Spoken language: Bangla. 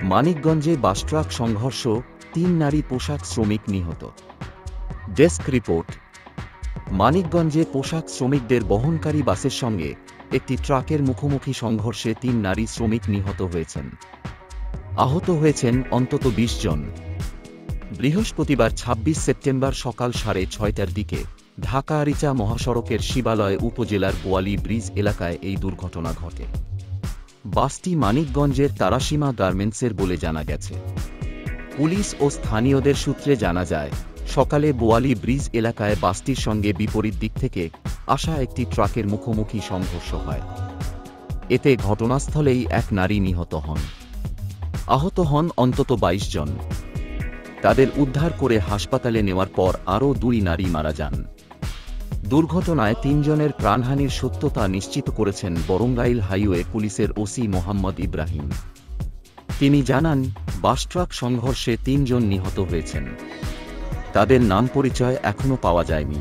মানিকগঞ্জে বাসট্রাক সংঘর্ষ, ৩ নারী পোশাক শ্রমিক নিহত। Desk report. মানিকগঞ্জে পোশাক শ্রমিকদের বহনকারী বাসের সঙ্গে একটি ট্রাকের মুখোমুখি সংঘর্ষে ৩ নারী শ্রমিক নিহত হয়েছেন। আহত হয়েছেন অন্তত ২০ জন। বৃহস্পতিবার ২৬ সেপ্টেম্বর সকাল ৬:৩০টার দিকে ঢাকা আরিচা মহাসড়কের শিবালয় উপজেলার বোয়ালি ব্রিজ এলাকায় এই দুর্ঘটনা ঘটে। বাসটি মানিকগঞ্জের তারাসীমা গার্মেন্টসের বলে জানা গেছে। পুলিশ ও স্থানীয়দের সূত্রে জানা যায়, সকালে বোয়ালি ব্রিজ এলাকায় বাসটির সঙ্গে বিপরীত দিক থেকে আসা একটি ট্রাকের মুখোমুখি সংঘর্ষ হয়। এতে ঘটনাস্থলেই এক নারী নিহত হন। আহত হন অন্তত ২২ জন। তাদের উদ্ধার করে হাসপাতালে নেওয়ার পর আরও ২ নারী মারা যান। দুর্ঘটনায় ৩ জনের প্রাণহানির সত্যতা নিশ্চিত করেছেন বরঙ্গাইল হাইওয়ে পুলিশের ওসি মোহাম্মদ ইব্রাহিম। তিনি জানান, বাসট্রাক সংঘর্ষে ৩ জন নিহত হয়েছেন। তাদের নাম পরিচয় এখনও পাওয়া যায়নি।